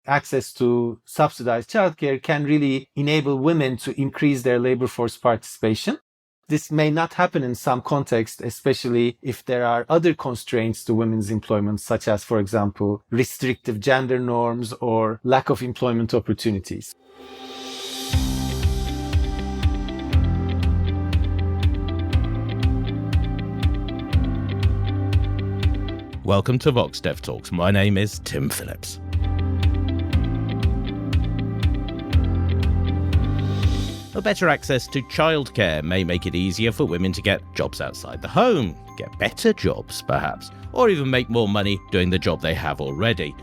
access to subsidized childcare can really enable women to increase their labor force participation. This may not happen in some contexts, especially if there are other constraints to women's employment, such as, for example, restrictive gender norms or lack of employment opportunities. Welcome to VoxDevTalks. My name is Tim Phillips. A better access to childcare may make it easier for women to get jobs outside the home, get better jobs perhaps, or even make more money doing the job they have already.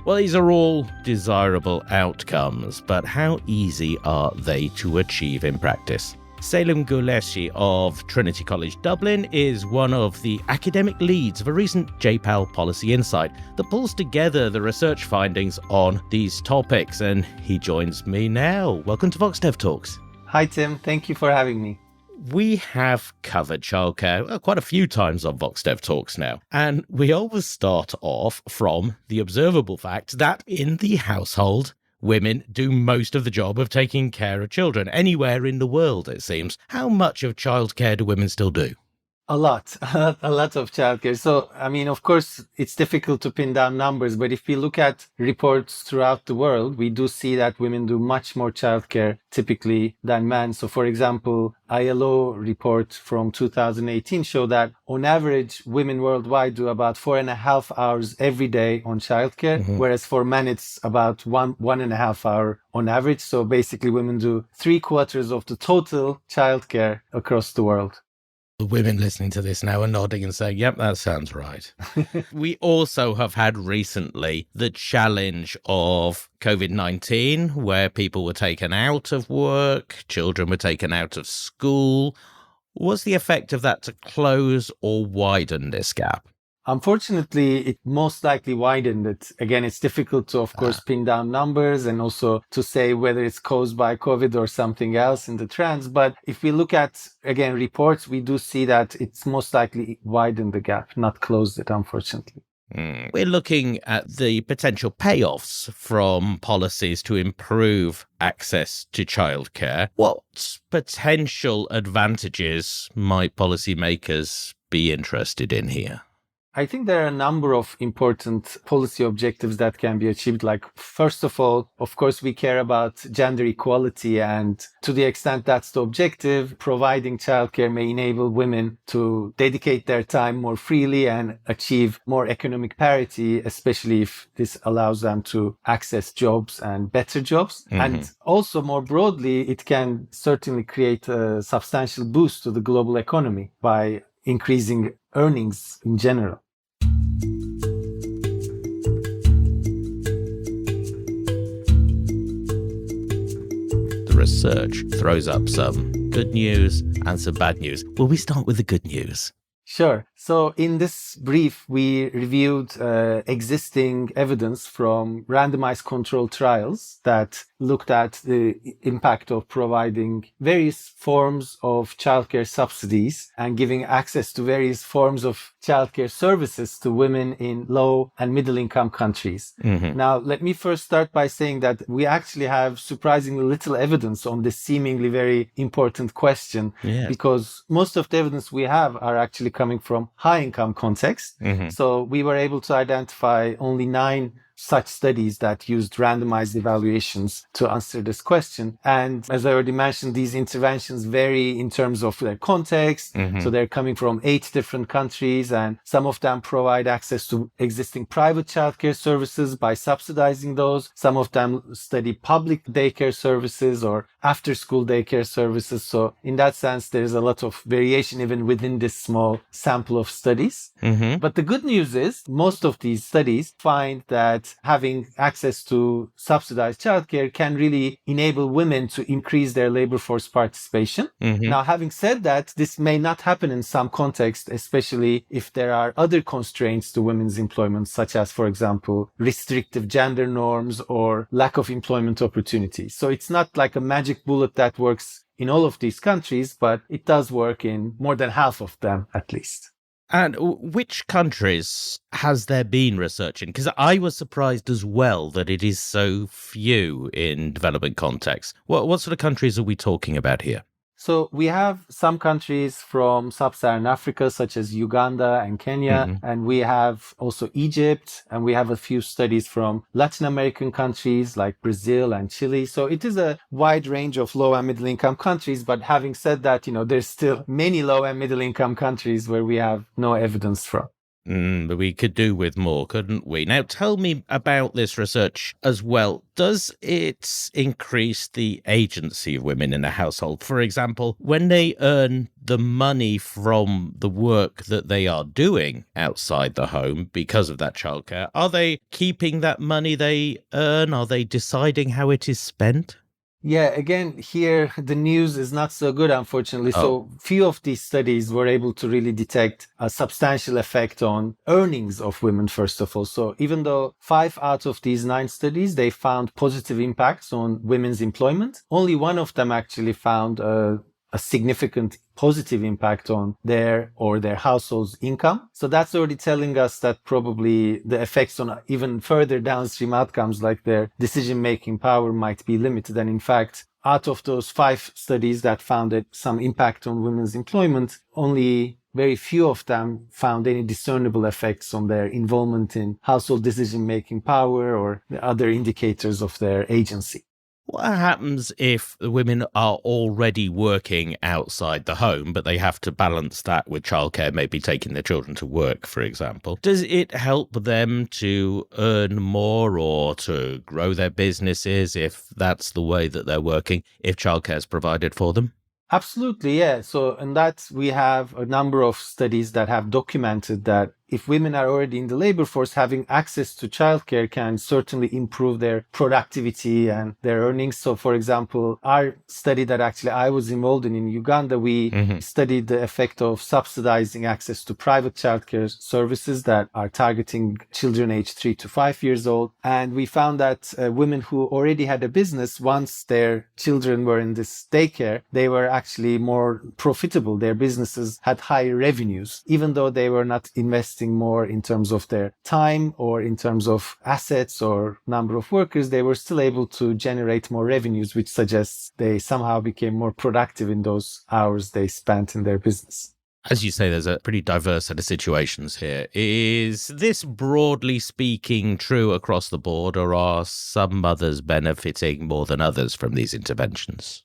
Well, these are all desirable outcomes, but how easy are they to achieve in practice? Selim Gulesci of Trinity College Dublin is one of the academic leads of a recent JPAL Policy Insight that pulls together the research findings on these topics, and he joins me now. Welcome to VoxDevTalks. Hi Tim, thank you for having me. We have covered childcare quite a few times on VoxDevTalks now, and we always start off from the observable fact that in the household, women do most of the job of taking care of children anywhere in the world, it seems. How much of childcare do women still do? A lot of childcare. So, of course, it's difficult to pin down numbers, but if we look at reports throughout the world, we do see that women do much more childcare typically than men. So, for example, ILO report from 2018 show that on average, women worldwide do about 4.5 hours every day on childcare, whereas for men, it's about 1.5 hours on average. So basically, women do 3/4 of the total childcare across the world. The women listening to this now are nodding and saying, yep, that sounds right. We also have had recently the challenge of COVID-19, where people were taken out of work, children were taken out of school. Was the effect of that to close or widen this gap? Unfortunately, it most likely widened it. Again, it's difficult to, of course, pin down numbers and also to say whether it's caused by COVID or something else in the trends. But if we look at, again, reports, we do see that it's most likely widened the gap, not closed it, unfortunately. We're looking at the potential payoffs from policies to improve access to childcare. What potential advantages might policymakers be interested in here? I think there are a number of important policy objectives that can be achieved. Like, first of all, of course, we care about gender equality. And to the extent that's the objective, providing childcare may enable women to dedicate their time more freely and achieve more economic parity, especially if this allows them to access jobs and better jobs. And also more broadly, it can certainly create a substantial boost to the global economy by increasing earnings in general. The research throws up some good news and some bad news. Will we start with the good news? Sure. So in this brief, we reviewed existing evidence from randomized controlled trials that looked at the impact of providing various forms of childcare subsidies and giving access to various forms of childcare services to women in low and middle income countries. Now, let me first start by saying that we actually have surprisingly little evidence on this seemingly very important question, because most of the evidence we have are actually coming from high income context. So we were able to identify only 9 such studies that used randomized evaluations to answer this question. And as I already mentioned, these interventions vary in terms of their context. So they're coming from 8 different countries, and some of them provide access to existing private childcare services by subsidizing those. Some of them study public daycare services or after-school daycare services. So in that sense, there's a lot of variation even within this small sample of studies. But the good news is most of these studies find that having access to subsidized childcare can really enable women to increase their labor force participation. Now, having said that, this may not happen in some contexts, especially if there are other constraints to women's employment, such as, for example, restrictive gender norms or lack of employment opportunities. So it's not like a magic bullet that works in all of these countries, but it does work in more than half of them, at least. And which countries has there been research in? Because I was surprised as well that it is so few in development contexts. What sort of countries are we talking about here? So we have some countries from sub-Saharan Africa, such as Uganda and Kenya, and we have also Egypt, and we have a few studies from Latin American countries like Brazil and Chile. So it is a wide range of low and middle income countries. But having said that, there's still many low and middle income countries where we have no evidence from. But we could do with more, couldn't we? Now, tell me about this research as well. Does it increase the agency of women in a household? For example, when they earn the money from the work that they are doing outside the home because of that childcare, are they keeping that money they earn? Are they deciding how it is spent? Yeah, again, here the news is not so good, unfortunately. So few of these studies were able to really detect a substantial effect on earnings of women, first of all. So even though 5 out of these 9 studies, they found positive impacts on women's employment, only one of them actually found a significant positive impact on their household's income. So that's already telling us that probably the effects on even further downstream outcomes like their decision-making power might be limited. And in fact, out of those 5 studies that found some impact on women's employment, only very few of them found any discernible effects on their involvement in household decision-making power or the other indicators of their agency. What happens if the women are already working outside the home, but they have to balance that with childcare, maybe taking their children to work, for example? Does it help them to earn more or to grow their businesses if that's the way that they're working, if childcare is provided for them? Absolutely, yeah. So in that, we have a number of studies that have documented that if women are already in the labor force, having access to childcare can certainly improve their productivity and their earnings. So, for example, our study that actually I was involved in Uganda, we studied the effect of subsidizing access to private childcare services that are targeting children aged 3 to 5 years old. And we found that women who already had a business, once their children were in this daycare, they were actually more profitable. Their businesses had higher revenues, even though they were not investing more in terms of their time or in terms of assets or number of workers. They were still able to generate more revenues, which suggests they somehow became more productive in those hours they spent in their business. As you say, there's a pretty diverse set of situations here. Is this broadly speaking true across the board, or are some mothers benefiting more than others from these interventions?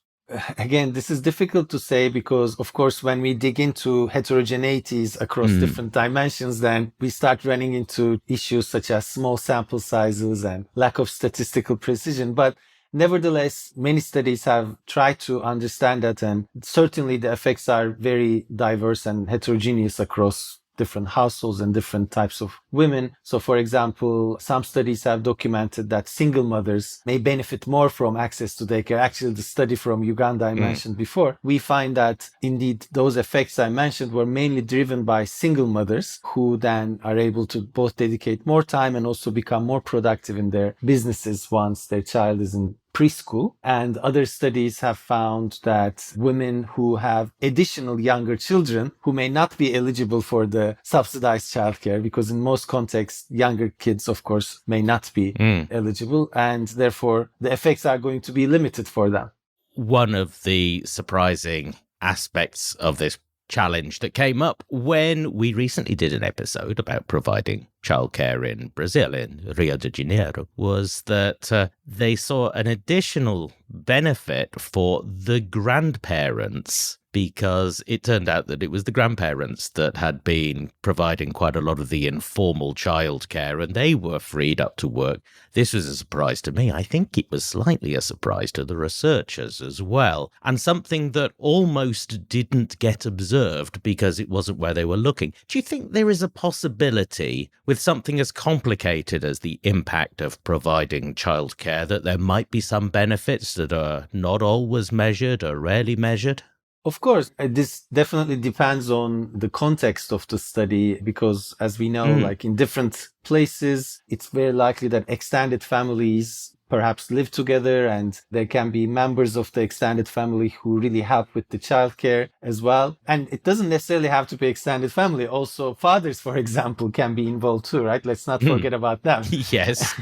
Again, this is difficult to say because, of course, when we dig into heterogeneities across different dimensions, then we start running into issues such as small sample sizes and lack of statistical precision. But nevertheless, many studies have tried to understand that, and certainly the effects are very diverse and heterogeneous across different households and different types of women. So, for example, some studies have documented that single mothers may benefit more from access to daycare. Actually, the study from Uganda I mentioned before, we find that indeed those effects I mentioned were mainly driven by single mothers who then are able to both dedicate more time and also become more productive in their businesses once their child is in preschool. And other studies have found that women who have additional younger children who may not be eligible for the subsidized childcare, because in most contexts, younger kids, of course, may not be eligible, and therefore the effects are going to be limited for them. One of the surprising aspects of this challenge that came up when we recently did an episode about providing childcare in Brazil, in Rio de Janeiro, was that they saw an additional benefit for the grandparents, because it turned out that it was the grandparents that had been providing quite a lot of the informal childcare, and they were freed up to work. This was a surprise to me. I think it was slightly a surprise to the researchers as well, and something that almost didn't get observed because it wasn't where they were looking. Do you think there is a possibility with something as complicated as the impact of providing childcare that there might be some benefits that are not always measured or rarely measured? Of course, this definitely depends on the context of the study, because as we know, like in different places, it's very likely that extended families perhaps live together, and there can be members of the extended family who really help with the childcare as well. And it doesn't necessarily have to be extended family. Also, fathers, for example, can be involved too, right? Let's not forget about them. Yes.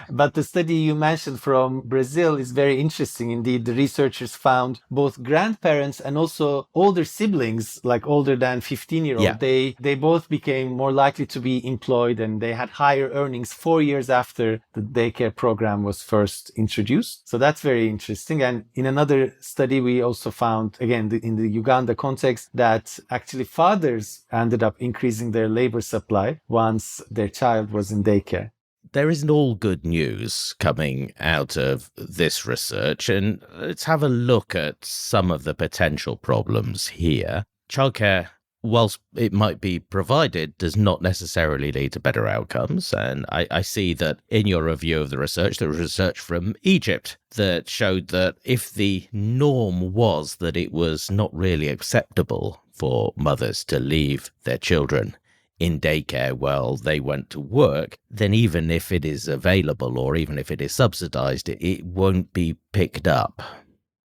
But the study you mentioned from Brazil is very interesting. Indeed, the researchers found both grandparents and also older siblings, like older than 15-year-old, Yeah. they both became more likely to be employed, and they had higher earnings 4 years after the daycare program was first introduced. So that's very interesting. And in another study, we also found, again, in the Uganda context, that actually fathers ended up increasing their labor supply once their child was in daycare. There isn't all good news coming out of this research, and let's have a look at some of the potential problems here. Childcare, whilst it might be provided, does not necessarily lead to better outcomes. And I see that in your review of the research, there was research from Egypt that showed that if the norm was that it was not really acceptable for mothers to leave their children in daycare while they went to work, then even if it is available or even if it is subsidized, it won't be picked up.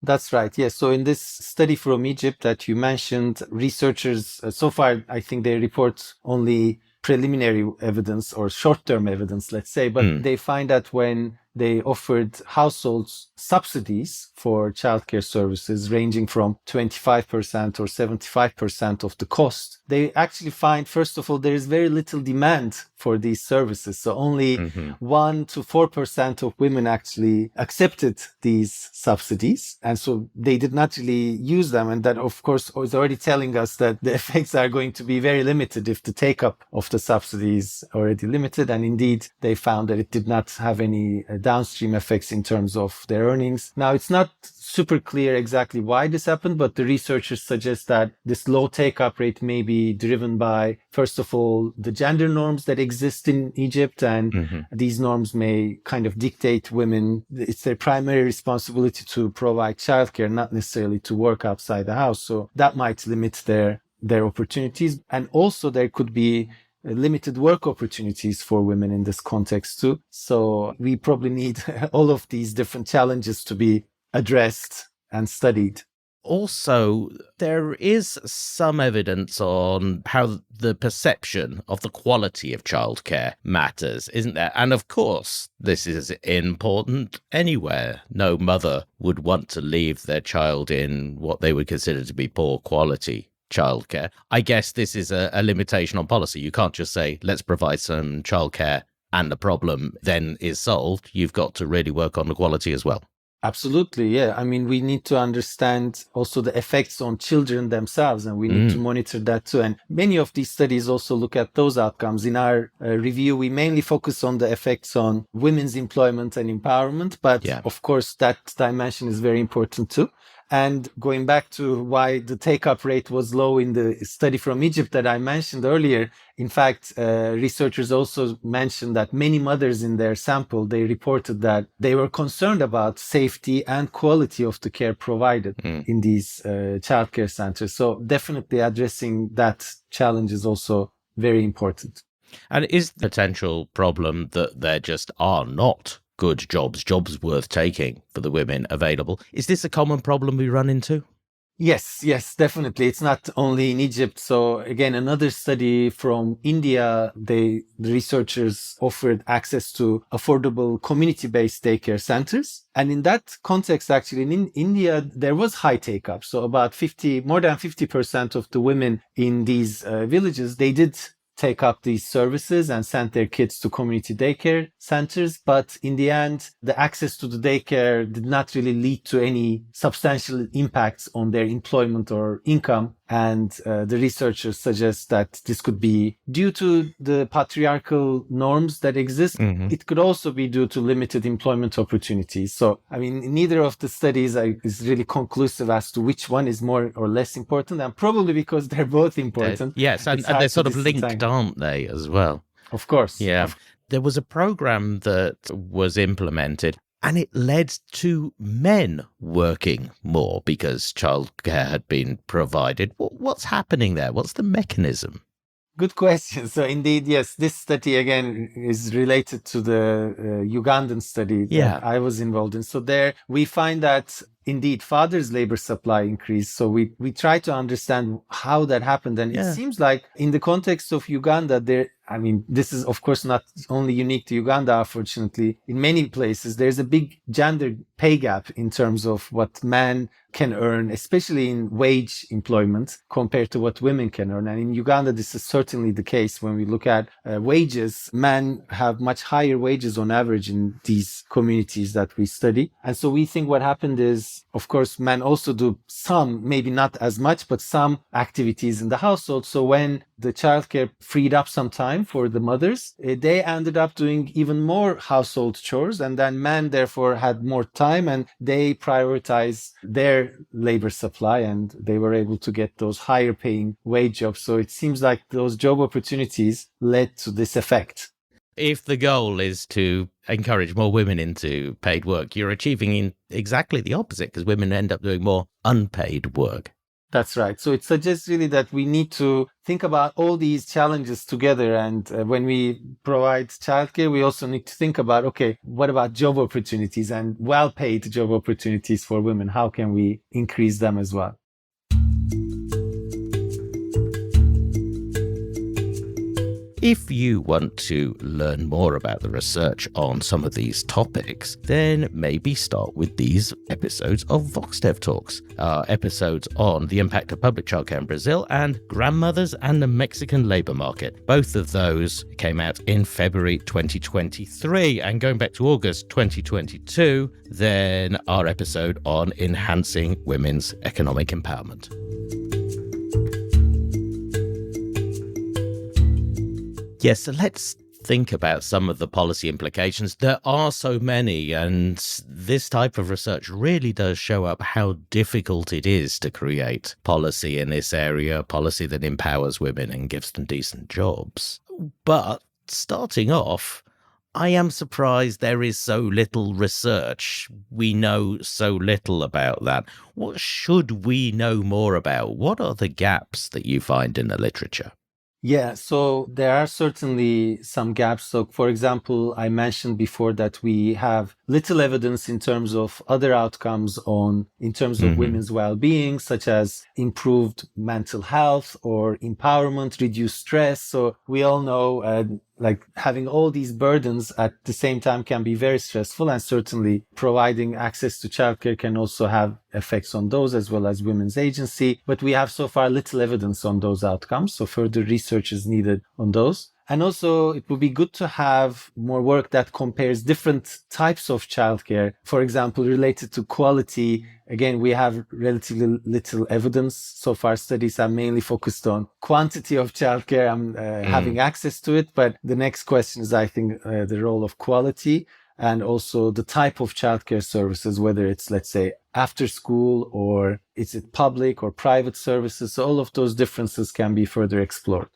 That's right. Yes. So in this study from Egypt that you mentioned, researchers, so far, I think they report only preliminary evidence or short-term evidence, let's say, but they find that when they offered households subsidies for childcare services ranging from 25% or 75% of the cost, they actually find, first of all, there is very little demand for these services. So only 1 to 4% of women actually accepted these subsidies. And so they did not really use them. And that, of course, is already telling us that the effects are going to be very limited if the take-up of the subsidy is already limited. And indeed, they found that it did not have any downstream effects in terms of their earnings. Now, it's not super clear exactly why this happened, but the researchers suggest that this low take-up rate may be driven by, first of all, the gender norms that exist in Egypt, and these norms may kind of dictate women. It's their primary responsibility to provide childcare, not necessarily to work outside the house. So that might limit their opportunities. And also there could be limited work opportunities for women in this context too. So we probably need all of these different challenges to be addressed and studied. Also, there is some evidence on how the perception of the quality of childcare matters, isn't there? And of course, this is important anywhere. No mother would want to leave their child in what they would consider to be poor quality childcare. I guess this is a limitation on policy. You can't just say, let's provide some childcare and the problem then is solved. You've got to really work on the quality as well. Absolutely, yeah. I mean, we need to understand also the effects on children themselves, and we need to monitor that too. And many of these studies also look at those outcomes. In our review, we mainly focus on the effects on women's employment and empowerment, but of course, that dimension is very important too. And going back to why the take-up rate was low in the study from Egypt that I mentioned earlier, in fact, researchers also mentioned that many mothers in their sample, they reported that they were concerned about safety and quality of the care provided in these childcare centers. So definitely addressing that challenge is also very important. And is the potential problem that there just are not good jobs worth taking for the women available? Is this a common problem we run into? Yes, definitely. It's not only in Egypt. So again, another study from India, the researchers offered access to affordable community-based daycare centers. And in that context, actually, in India, there was high take-up. So about more than 50% of the women in these villages, they did take up these services and sent their kids to community daycare centers. But in the end, the access to the daycare did not really lead to any substantial impacts on their employment or income. And the researchers suggest that this could be due to the patriarchal norms that exist. It could also be due to limited employment opportunities. So, I mean, neither of the studies is really conclusive as to which one is more or less important, and probably because they're both important. Yes, and they're sort of linked, aren't they, as well? Of course. Yeah. There was a program that was implemented, and it led to men working more because childcare had been provided. What's happening there? What's the mechanism? Good question. So indeed, yes, this study again is related to the Ugandan study that I was involved in. So there we find that indeed fathers' labor supply increased. So we try to understand how that happened. And it seems like in the context of Uganda, this is of course not only unique to Uganda, unfortunately. In many places, there's a big gender pay gap in terms of what men can earn, especially in wage employment compared to what women can earn. And in Uganda, this is certainly the case. When we look at wages, men have much higher wages on average in these communities that we study. And so we think what happened is, of course, men also do some, maybe not as much, but some activities in the household. So when the childcare freed up some time for the mothers, they ended up doing even more household chores. And then men, therefore, had more time and they prioritized their labor supply and they were able to get those higher paying wage jobs. So it seems like those job opportunities led to this effect. If the goal is to encourage more women into paid work, you're achieving exactly the opposite because women end up doing more unpaid work. That's right. So it suggests really that we need to think about all these challenges together. And when we provide childcare, we also need to think about, okay, what about job opportunities and well-paid job opportunities for women? How can we increase them as well? If you want to learn more about the research on some of these topics, then maybe start with these episodes of VoxDevTalks, episodes on the impact of public childcare in Brazil and grandmothers and the Mexican labour market. Both of those came out in February 2023, and going back to August 2022, then our episode on enhancing women's economic empowerment. Yes, so let's think about some of the policy implications. There are so many, and this type of research really does show up how difficult it is to create policy in this area, policy that empowers women and gives them decent jobs. But starting off, I am surprised there is so little research. We know so little about that. What should we know more about? What are the gaps that you find in the literature? Yeah, so there are certainly some gaps. So, for example, I mentioned before that we have little evidence in terms of other outcomes in terms of women's well-being, such as improved mental health or empowerment, reduced stress. So we all know having all these burdens at the same time can be very stressful, and certainly providing access to childcare can also have effects on those as well as women's agency. But we have so far little evidence on those outcomes, so further research is needed on those. And also, it would be good to have more work that compares different types of childcare, for example, related to quality. Again, we have relatively little evidence. So far, studies are mainly focused on quantity of childcare and having access to it. But the next question is, I think, the role of quality and also the type of childcare services, whether it's, let's say, after school or is it public or private services. So all of those differences can be further explored.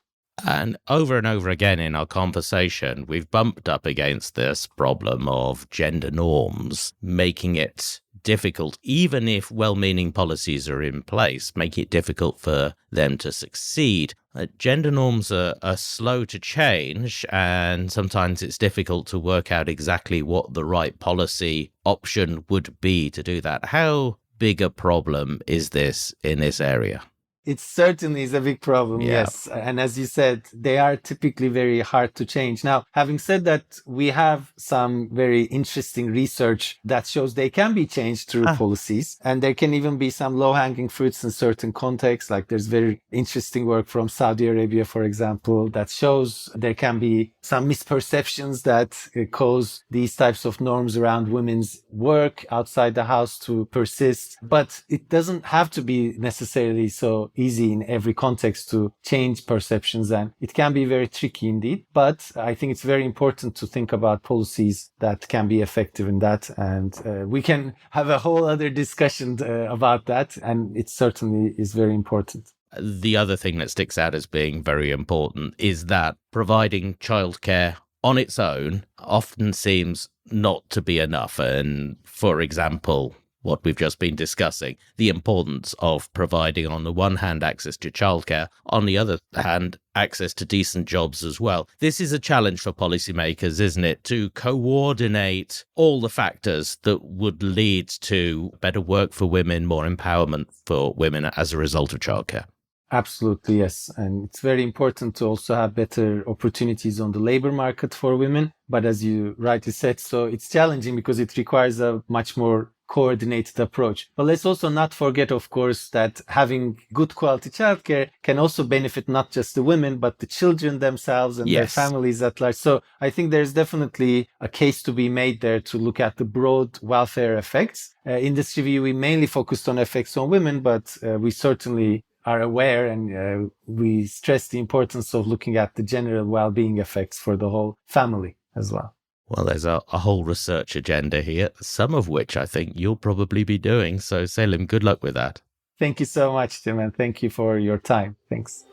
And over again in our conversation, we've bumped up against this problem of gender norms, making it difficult, even if well-meaning policies are in place, make it difficult for them to succeed. Gender norms are slow to change, and sometimes it's difficult to work out exactly what the right policy option would be to do that. How big a problem is this in this area? It certainly is a big problem, yes. And as you said, they are typically very hard to change. Now, having said that, we have some very interesting research that shows they can be changed through policies. And there can even be some low-hanging fruits in certain contexts. Like there's very interesting work from Saudi Arabia, for example, that shows there can be some misperceptions that cause these types of norms around women's work outside the house to persist. But it doesn't have to be necessarily so easy in every context to change perceptions, and it can be very tricky indeed. But I think it's very important to think about policies that can be effective in that, and we can have a whole other discussion about that, and it certainly is very important. The other thing that sticks out as being very important is that providing childcare on its own often seems not to be enough. And for example, what we've just been discussing, the importance of providing, on the one hand, access to childcare, on the other hand, access to decent jobs as well. This is a challenge for policymakers, isn't it, to coordinate all the factors that would lead to better work for women, more empowerment for women as a result of childcare. Absolutely, yes. And it's very important to also have better opportunities on the labor market for women. But as you rightly said, so it's challenging because it requires a much more coordinated approach. But let's also not forget, of course, that having good quality childcare can also benefit not just the women, but the children themselves and their families at large. So I think there's definitely a case to be made there to look at the broad welfare effects. In this review, we mainly focused on effects on women, but we certainly are aware and we stress the importance of looking at the general well-being effects for the whole family as well. Well, there's a whole research agenda here, some of which I think you'll probably be doing. So, Selim, good luck with that. Thank you so much, Tim, and thank you for your time. Thanks.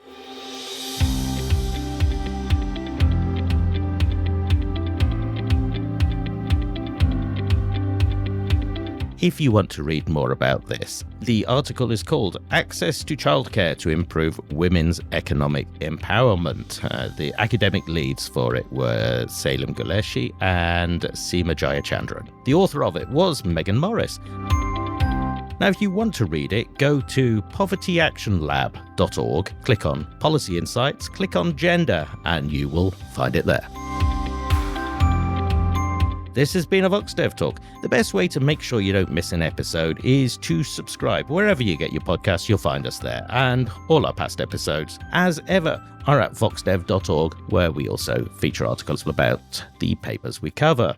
If you want to read more about this, the article is called Access to Childcare to Improve Women's Economic Empowerment. The academic leads for it were Selim Gulesci and Seema Jayachandran. The author of it was Megan Morris. Now, if you want to read it, go to povertyactionlab.org, click on Policy Insights, click on Gender, and you will find it there. This has been a VoxDevTalk. The best way to make sure you don't miss an episode is to subscribe. Wherever you get your podcasts, you'll find us there. And all our past episodes, as ever, are at voxdev.org, where we also feature articles about the papers we cover.